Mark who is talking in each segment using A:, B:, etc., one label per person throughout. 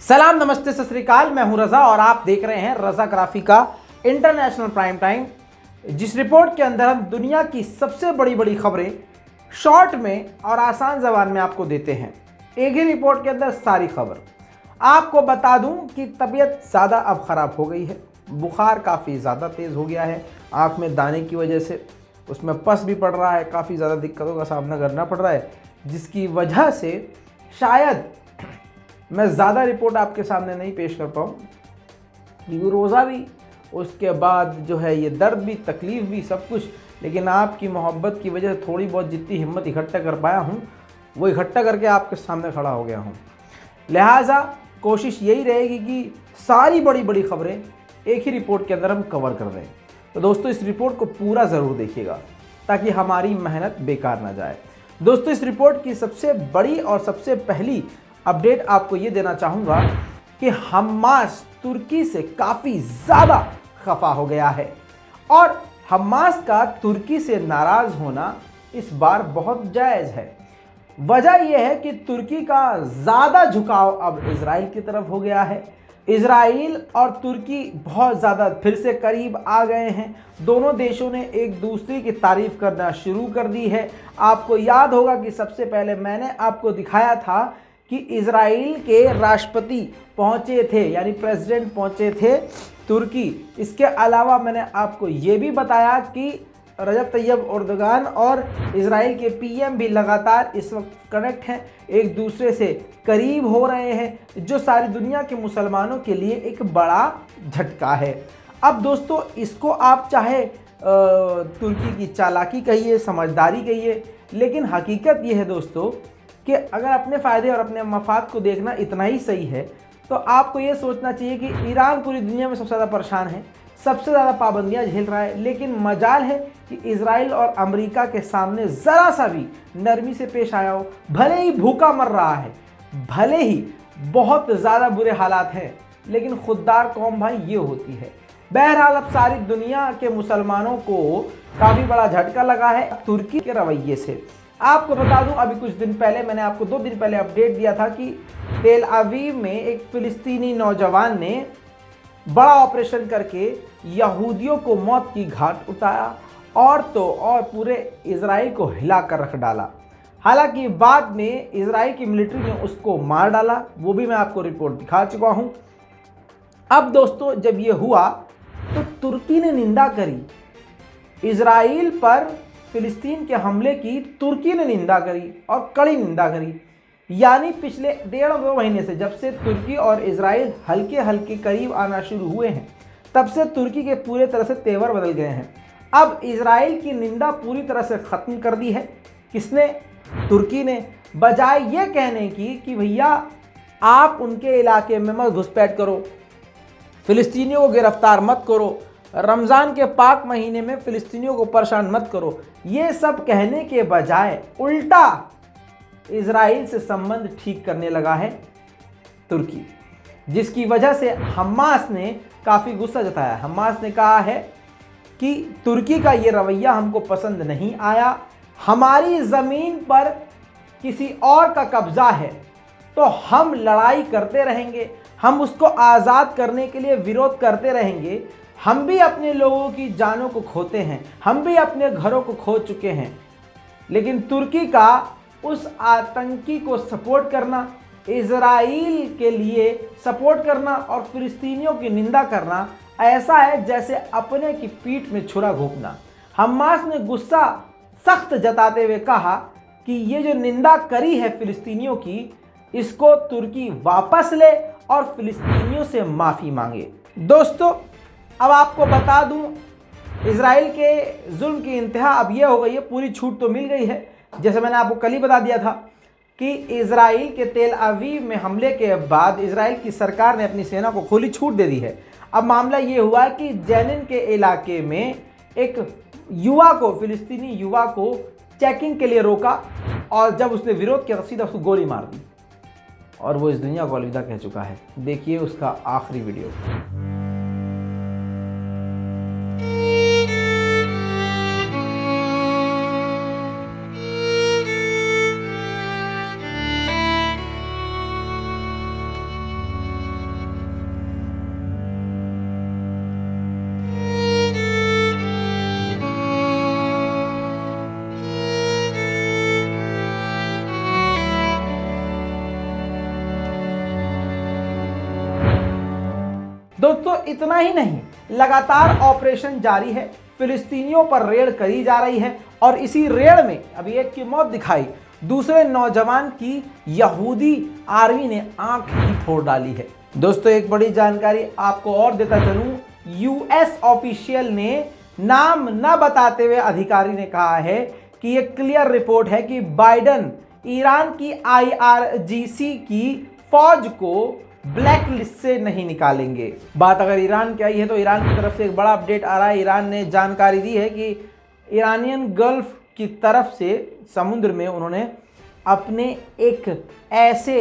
A: सलाम, नमस्ते, सत श्री अकाल। मैं हूं रजा और आप देख रहे हैं रजाग्राफी का इंटरनेशनल प्राइम टाइम, जिस रिपोर्ट के अंदर हम दुनिया की सबसे बड़ी बड़ी खबरें शॉर्ट में और आसान जबान में आपको देते हैं। एक ही रिपोर्ट के अंदर सारी खबर। आपको बता दूं कि तबीयत ज़्यादा अब ख़राब हो गई है, बुखार काफ़ी ज़्यादा तेज़ हो गया है, आँख में दाने की वजह से उसमें पस भी पड़ रहा है, काफ़ी ज़्यादा दिक्कतों का सामना करना पड़ रहा है, जिसकी वजह से शायद मैं ज़्यादा रिपोर्ट आपके सामने नहीं पेश कर पाऊँ, क्योंकि रोज़ा भी, उसके बाद जो है ये दर्द भी, तकलीफ़ भी, सब कुछ। लेकिन आपकी मोहब्बत की वजह से थोड़ी बहुत जितनी हिम्मत इकट्ठा कर पाया हूँ वो इकट्ठा करके आपके सामने खड़ा हो गया हूँ। लिहाजा कोशिश यही रहेगी कि सारी बड़ी बड़ी खबरें एक ही रिपोर्ट के अंदर हम कवर कर दें। तो दोस्तों, इस रिपोर्ट को पूरा ज़रूर देखिएगा ताकि हमारी मेहनत बेकार ना जाए। दोस्तों, इस रिपोर्ट की सबसे बड़ी और सबसे पहली अपडेट आपको ये देना चाहूँगा कि हमास तुर्की से काफ़ी ज़्यादा खफा हो गया है और हमास का तुर्की से नाराज़ होना इस बार बहुत जायज़ है। वजह यह है कि तुर्की का ज़्यादा झुकाव अब इजराइल की तरफ हो गया है। इजराइल और तुर्की बहुत ज़्यादा फिर से करीब आ गए हैं। दोनों देशों ने एक दूसरे की तारीफ़ करना शुरू कर दी है। आपको याद होगा कि सबसे पहले मैंने आपको दिखाया था कि इजराइल के राष्ट्रपति पहुंचे थे, यानी प्रेसिडेंट पहुंचे थे तुर्की। इसके अलावा मैंने आपको ये भी बताया कि रजब तैयब एर्दोगान और इजराइल के पीएम भी लगातार इस वक्त कनेक्ट हैं, एक दूसरे से करीब हो रहे हैं, जो सारी दुनिया के मुसलमानों के लिए एक बड़ा झटका है। अब दोस्तों, इसको आप चाहे तुर्की की चालाकी कहिए, समझदारी कहिए, लेकिन हकीकत ये है दोस्तों कि अगर अपने फ़ायदे और अपने मफाद को देखना इतना ही सही है तो आपको ये सोचना चाहिए कि ईरान पूरी दुनिया में सबसे ज़्यादा परेशान है, सबसे ज़्यादा पाबंदियां झेल रहा है, लेकिन मजाल है कि इजराइल और अमेरिका के सामने ज़रा सा भी नरमी से पेश आया हो। भले ही भूखा मर रहा है, भले ही बहुत ज़्यादा बुरे हालात हैं, लेकिन खुददार कौम भाई ये होती है। बहरहाल अब सारी दुनिया के मुसलमानों को काफ़ी बड़ा झटका लगा है तुर्की के रवैये से। आपको बता दूं, अभी कुछ दिन पहले मैंने आपको 2 दिन पहले अपडेट दिया था कि तेल अवीव में एक फ़िलिस्तीनी नौजवान ने बड़ा ऑपरेशन करके यहूदियों को मौत की घाट उतारा और तो और पूरे इजराइल को हिला कर रख डाला। हालांकि बाद में इजराइल की मिलिट्री ने उसको मार डाला, वो भी मैं आपको रिपोर्ट दिखा चुका हूं। अब दोस्तों, जब ये हुआ तो तुर्की ने निंदा करी, इजराइल पर फिलिस्तीन के हमले की तुर्की ने निंदा करी और कड़ी निंदा करी। यानी पिछले 1.5-2 महीने से, जब से तुर्की और इजराइल हल्के हल्के करीब आना शुरू हुए हैं, तब से तुर्की के पूरे तरह से तेवर बदल गए हैं। अब इजराइल की निंदा पूरी तरह से ख़त्म कर दी है। किसने? तुर्की ने। बजाय ये कहने की कि भैया आप उनके इलाके में मत घुसपैठ करो, फिलिस्तीनियों को गिरफ्तार मत करो, रमज़ान के पाक महीने में फ़िलिस्तीनियों को परेशान मत करो, ये सब कहने के बजाय उल्टा इजराइल से संबंध ठीक करने लगा है तुर्की, जिसकी वजह से हमास ने काफ़ी गुस्सा जताया। हमास ने कहा है कि तुर्की का ये रवैया हमको पसंद नहीं आया, हमारी ज़मीन पर किसी और का कब्ज़ा है तो हम लड़ाई करते रहेंगे, हम उसको आज़ाद करने के लिए विरोध करते रहेंगे। हम भी अपने लोगों की जानों को खोते हैं, हम भी अपने घरों को खो चुके हैं, लेकिन तुर्की का उस आतंकी को सपोर्ट करना, इजराइल के लिए सपोर्ट करना और फिलिस्तीनियों की निंदा करना ऐसा है जैसे अपने की पीठ में छुरा घोंपना। हमास ने गुस्सा सख्त जताते हुए कहा कि ये जो निंदा करी है फिलिस्तीनियों की, इसको तुर्की वापस ले और फिलिस्तीनियों से माफ़ी मांगे। दोस्तों, अब आपको बता दूं, इजराइल के जुल्म की इंतहा अब यह हो गई है, पूरी छूट तो मिल गई है। जैसे मैंने आपको कल ही बता दिया था कि इजराइल के तेल अवीव में हमले के बाद इजराइल की सरकार ने अपनी सेना को खुली छूट दे दी है। अब मामला ये हुआ कि जेनिन के इलाके में एक युवा को, फिलिस्तीनी युवा को चेकिंग के लिए रोका और जब उसने विरोध किया तो सीधा उसको गोली मार दी और वो इस दुनिया को अलविदा कह चुका है। देखिए उसका आखिरी वीडियो। दोस्तों इतना ही नहीं, लगातार ऑपरेशन जारी है, फिलिस्तीनियों पर रेड करी जा रही है और इसी रेड में अभी एक की मौत दिखाई, दूसरे नौजवान की यहूदी आर्मी ने आंख ही फोड़ डाली है। दोस्तों एक बड़ी जानकारी आपको और देता चलूं, यूएस ऑफिशियल ने नाम न बताते हुए अधिकारी ने कहा है कि यह क्लियर रिपोर्ट है कि बाइडन ईरान की IRGC की फौज को ब्लैक लिस्ट से नहीं निकालेंगे। बात अगर ईरान की आई है तो ईरान की तरफ से एक बड़ा अपडेट आ रहा है। ईरान ने जानकारी दी है कि ईरानियन गल्फ की तरफ से समुद्र में उन्होंने अपने एक ऐसे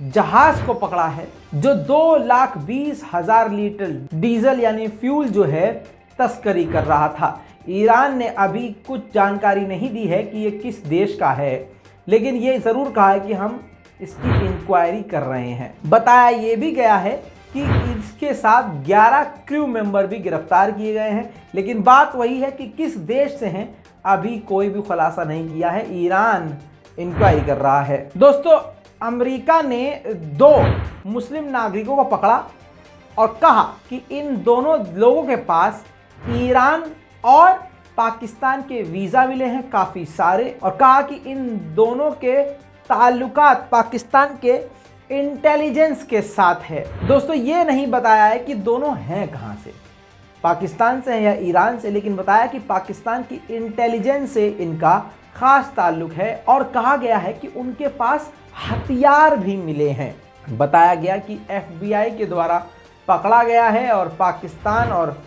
A: जहाज को पकड़ा है जो 2,20,000 लीटर डीजल यानी फ्यूल जो है तस्करी कर रहा था। ईरान ने अभी कुछ जानकारी नहीं दी है कि ये किस देश का है, लेकिन ये ज़रूर कहा है कि हम इसकी इंक्वायरी कर रहे हैं। बताया ये भी गया है कि इसके साथ 11 क्रू मेंबर भी गिरफ्तार किए गए हैं, लेकिन बात वही है कि किस देश से हैं अभी कोई भी खुलासा नहीं किया है। ईरान इंक्वायरी कर रहा है। दोस्तों अमेरिका ने 2 मुस्लिम नागरिकों को पकड़ा और कहा कि इन दोनों लोगों के पास ईरान और पाकिस्तान के वीज़ा मिले हैं काफ़ी सारे, और कहा कि इन दोनों के ताल्लुकात पाकिस्तान के इंटेलिजेंस के साथ है। दोस्तों ये नहीं बताया है कि दोनों हैं कहाँ से, पाकिस्तान से हैं या ईरान से, लेकिन बताया कि पाकिस्तान की इंटेलिजेंस से इनका खास ताल्लुक है और कहा गया है कि उनके पास हथियार भी मिले हैं। बताया गया कि FBI के द्वारा पकड़ा गया है और पाकिस्तान और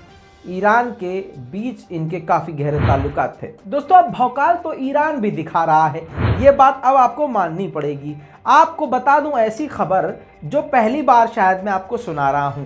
A: ईरान के बीच इनके काफ़ी गहरे ताल्लुकात थे। दोस्तों अब भौकाल तो ईरान भी दिखा रहा है, ये बात अब आपको माननी पड़ेगी। आपको बता दूं ऐसी खबर जो पहली बार शायद मैं आपको सुना रहा हूं।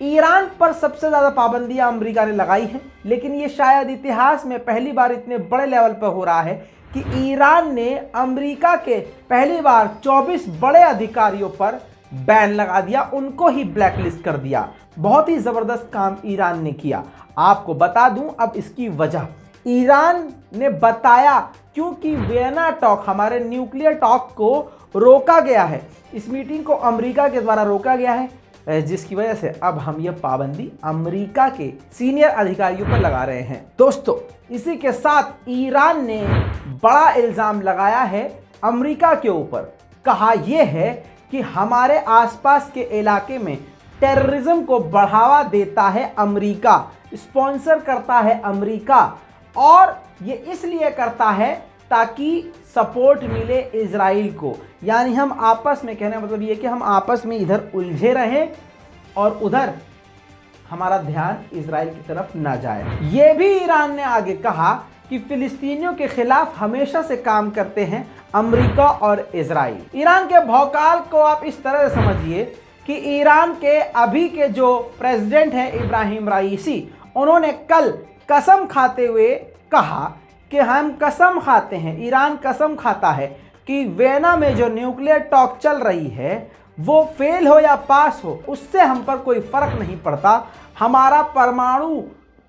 A: ईरान पर सबसे ज़्यादा पाबंदियां अमेरिका ने लगाई हैं, लेकिन ये शायद इतिहास में पहली बार इतने बड़े लेवल पर हो रहा है कि ईरान ने अमेरिका के पहली बार 24 बड़े अधिकारियों पर बैन लगा दिया, उनको ही ब्लैकलिस्ट कर दिया। बहुत ही ज़बरदस्त काम ईरान ने किया। आपको बता दूं अब इसकी वजह, ईरान ने बताया क्योंकि वियना टॉक, हमारे न्यूक्लियर टॉक को रोका गया है, इस मीटिंग को अमेरिका के द्वारा रोका गया है, जिसकी वजह से अब हम ये पाबंदी अमेरिका के सीनियर अधिकारियों पर लगा रहे हैं। दोस्तों इसी के साथ ईरान ने बड़ा इल्ज़ाम लगाया है अमेरिका के ऊपर। कहा यह है कि हमारे आसपास के इलाके में टेररिज्म को बढ़ावा देता है अमेरिका, स्पॉन्सर करता है अमेरिका, और ये इसलिए करता है ताकि सपोर्ट मिले इजराइल को। यानी हम आपस में, कहने का मतलब ये कि हम आपस में इधर उलझे रहें और उधर हमारा ध्यान इजराइल की तरफ ना जाए। ये भी ईरान ने आगे कहा कि फिलिस्तीनियों के खिलाफ हमेशा से काम करते हैं अमेरिका और इजराइल। ईरान के भौकाल को आप इस तरह से समझिए कि ईरान के अभी के जो प्रेसिडेंट हैं इब्राहिम राइसी, उन्होंने कल कसम खाते हुए कहा कि हम कसम खाते हैं, ईरान कसम खाता है कि वियना में जो न्यूक्लियर टॉक चल रही है वो फेल हो या पास हो, उससे हम पर कोई फर्क नहीं पड़ता। हमारा परमाणु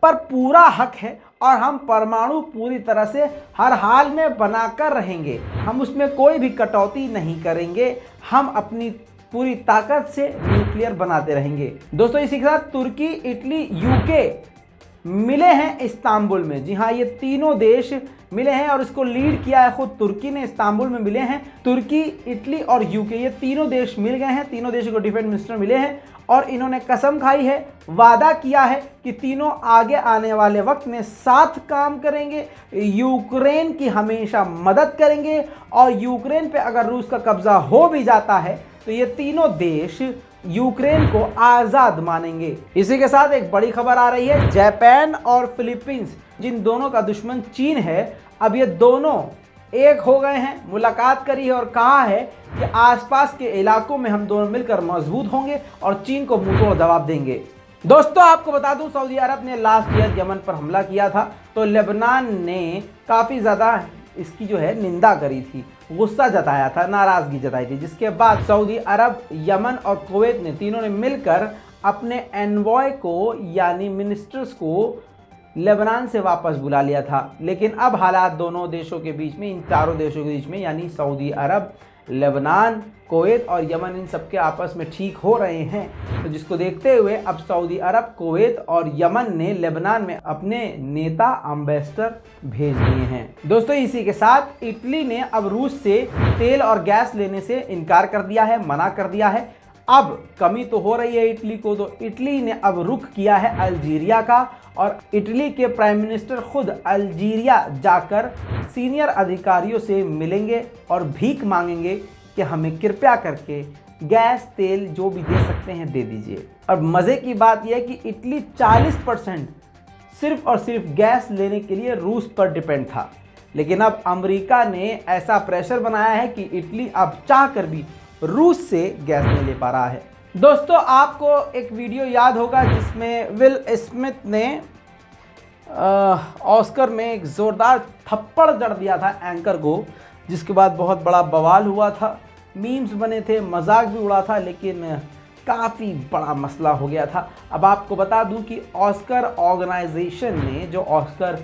A: पर पूरा हक है और हम परमाणु पूरी तरह से हर हाल में बनाकर रहेंगे, हम उसमें कोई भी कटौती नहीं करेंगे, हम अपनी पूरी ताकत से न्यूक्लियर बनाते रहेंगे। दोस्तों इसी के साथ तुर्की, इटली, यूके मिले हैं इस्तांबुल में। जी हाँ, ये तीनों देश मिले हैं और इसको लीड किया है खुद तुर्की ने। इस्तांबुल में मिले हैं तुर्की, इटली और यूके, ये तीनों देश मिल गए हैं। तीनों देशों को डिफेंस मिनिस्टर मिले हैं और इन्होंने कसम खाई है, वादा किया है कि तीनों आगे आने वाले वक्त में साथ काम करेंगे, यूक्रेन की हमेशा मदद करेंगे, और यूक्रेन पे अगर रूस का कब्जा हो भी जाता है तो ये तीनों देश यूक्रेन को आज़ाद मानेंगे। इसी के साथ एक बड़ी खबर आ रही है, जापान और फिलीपींस, जिन दोनों का दुश्मन चीन है, अब ये दोनों एक हो गए हैं, मुलाकात करी है और कहा है कि आसपास के इलाकों में हम दोनों मिलकर मजबूत होंगे और चीन को मुंहतोड़ जवाब देंगे। दोस्तों आपको बता दूं, सऊदी अरब ने लास्ट ईयर यमन पर हमला किया था तो लेबनान ने काफ़ी ज़्यादा इसकी जो है निंदा करी थी, गुस्सा जताया था, नाराज़गी जताई थी, जिसके बाद सऊदी अरब, यमन और कुवैत ने तीनों ने मिलकर अपने एनवॉय को यानी मिनिस्टर्स को लेबनान से वापस बुला लिया था। लेकिन अब हालात दोनों देशों के बीच में, इन चारों देशों के बीच में यानी सऊदी अरब, लेबनान, कुवैत और यमन इन सब के आपस में ठीक हो रहे हैं। तो जिसको देखते हुए अब सऊदी अरब, कुवैत और यमन ने लेबनान में अपने नेता एम्बेसडर भेज दिए हैं। दोस्तों इसी के साथ इटली ने अब रूस से तेल और गैस लेने से इनकार कर दिया है, मना कर दिया है। अब कमी तो हो रही है इटली को, तो इटली ने अब रुख किया है अल्जीरिया का और इटली के प्राइम मिनिस्टर खुद अल्जीरिया जाकर सीनियर अधिकारियों से मिलेंगे और भीख मांगेंगे कि हमें कृपया करके गैस, तेल जो भी दे सकते हैं दे दीजिए। और मज़े की बात यह है कि इटली 40% सिर्फ और सिर्फ गैस लेने के लिए रूस पर डिपेंड था, लेकिन अब अमेरिका ने ऐसा प्रेशर बनाया है कि इटली अब चाह कर भी रूस से गैस नहीं ले पा रहा है। दोस्तों आपको एक वीडियो याद होगा जिसमें विल स्मिथ ने ऑस्कर में एक ज़ोरदार थप्पड़ जड़ दिया था एंकर को, जिसके बाद बहुत बड़ा बवाल हुआ था, मीम्स बने थे, मजाक भी उड़ा था, लेकिन काफ़ी बड़ा मसला हो गया था। अब आपको बता दूं कि ऑस्कर ऑर्गेनाइजेशन ने, जो ऑस्कर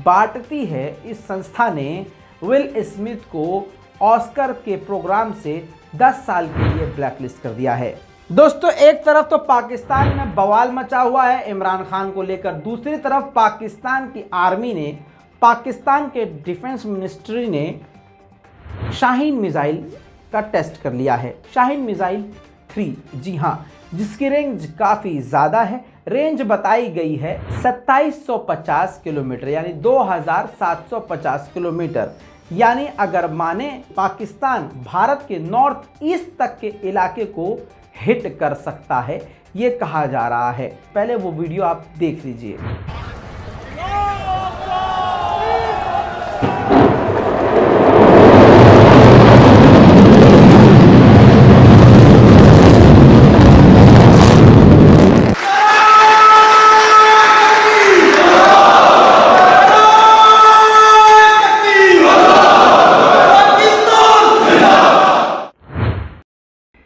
A: बांटती है, इस संस्था ने विल स्मिथ को ऑस्कर के प्रोग्राम से 10 साल के लिए ब्लैकलिस्ट कर दिया है। दोस्तों एक तरफ तो पाकिस्तान में बवाल मचा हुआ है इमरान खान को लेकर, दूसरी तरफ पाकिस्तान की आर्मी ने, पाकिस्तान के डिफेंस मिनिस्ट्री ने शाहीन मिसाइल का टेस्ट कर लिया है। शाहीन मिसाइल 3, जी हाँ, जिसकी रेंज काफ़ी ज़्यादा है। रेंज बताई गई है 2750 किलोमीटर, यानी 2750 किलोमीटर। यानी अगर माने पाकिस्तान भारत के नॉर्थ ईस्ट तक के इलाके को हिट कर सकता है, ये कहा जा रहा है। पहले वो वीडियो आप देख लीजिए।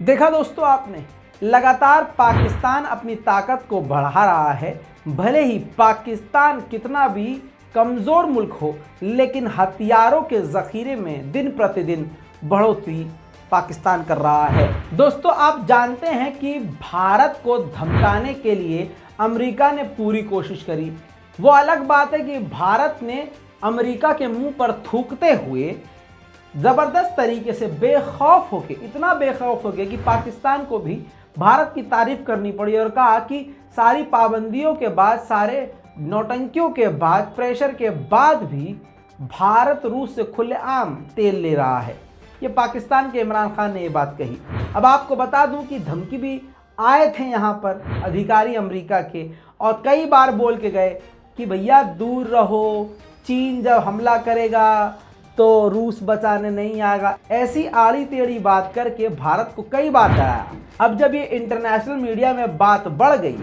A: देखा दोस्तों आपने, लगातार पाकिस्तान अपनी ताकत को बढ़ा रहा है। भले ही पाकिस्तान कितना भी कमज़ोर मुल्क हो, लेकिन हथियारों के ज़ख़ीरे में दिन प्रतिदिन बढ़ोतरी पाकिस्तान कर रहा है। दोस्तों आप जानते हैं कि भारत को धमकाने के लिए अमेरिका ने पूरी कोशिश करी। वो अलग बात है कि भारत ने अमेरिका के मुंह पर थूकते हुए ज़बरदस्त तरीके से बेखौफ होके, इतना बेखौफ हो गया कि पाकिस्तान को भी भारत की तारीफ करनी पड़ी और कहा कि सारी पाबंदियों के बाद, सारे नौटंकियों के बाद, प्रेशर के बाद भी भारत रूस से खुलेआम तेल ले रहा है। ये पाकिस्तान के इमरान खान ने ये बात कही। अब आपको बता दूं कि धमकी भी आए थे यहाँ पर अधिकारी अमेरिका के, और कई बार बोल के गए कि भैया दूर रहो, चीन जब हमला करेगा तो रूस बचाने नहीं आएगा। ऐसी आड़ी टेढ़ी बात करके भारत को कई बार डराया। अब जब ये इंटरनेशनल मीडिया में बात बढ़ गई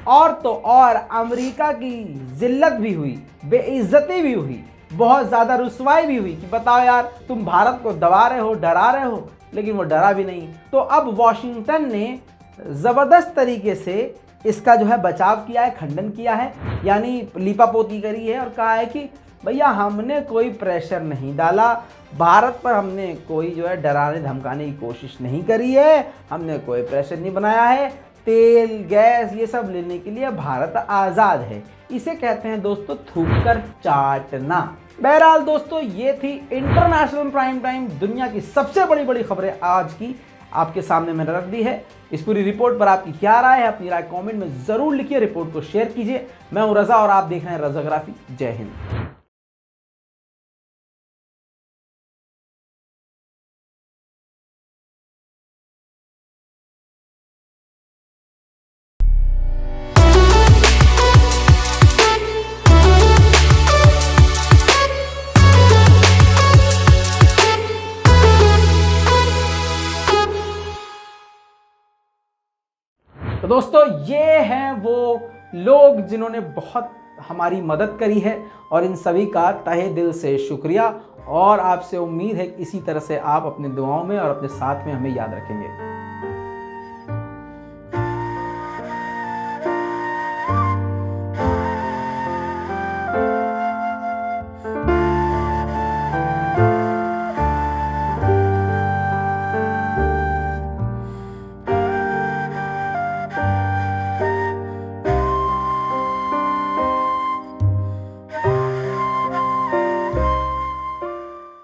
A: और तो और अमेरिका की जिल्लत भी हुई, बेइज्जती भी हुई, बहुत ज़्यादा रुसवाई भी हुई कि बताओ यार, तुम भारत को दबा रहे हो, डरा रहे हो, लेकिन वो डरा भी नहीं। तो अब वॉशिंगटन ने ज़बरदस्त तरीके से इसका जो है बचाव किया है, खंडन किया है, यानी लीपापोती करी है और कहा है कि भैया हमने कोई प्रेशर नहीं डाला, भारत पर हमने कोई जो है डराने धमकाने की कोशिश नहीं करी है, हमने कोई प्रेशर नहीं बनाया है। तेल, गैस ये सब लेने के लिए भारत आज़ाद है। इसे कहते हैं दोस्तों थूक कर चाटना। बहरहाल दोस्तों ये थी इंटरनेशनल प्राइम टाइम, दुनिया की सबसे बड़ी बड़ी खबरें आज की आपके सामने मैंने रख दी है। इस पूरी रिपोर्ट पर आपकी क्या राय है, अपनी राय कमेंट में ज़रूर लिखिए, रिपोर्ट को शेयर कीजिए। मैं हूं रज़ा और आप देख रहे हैं रज़ाग्राफी। जय हिंद। तो दोस्तों ये हैं वो लोग जिन्होंने बहुत हमारी मदद करी है, और इन सभी का तहे दिल से शुक्रिया। और आपसे उम्मीद है कि इसी तरह से आप अपने दुआओं में और अपने साथ में हमें याद रखेंगे।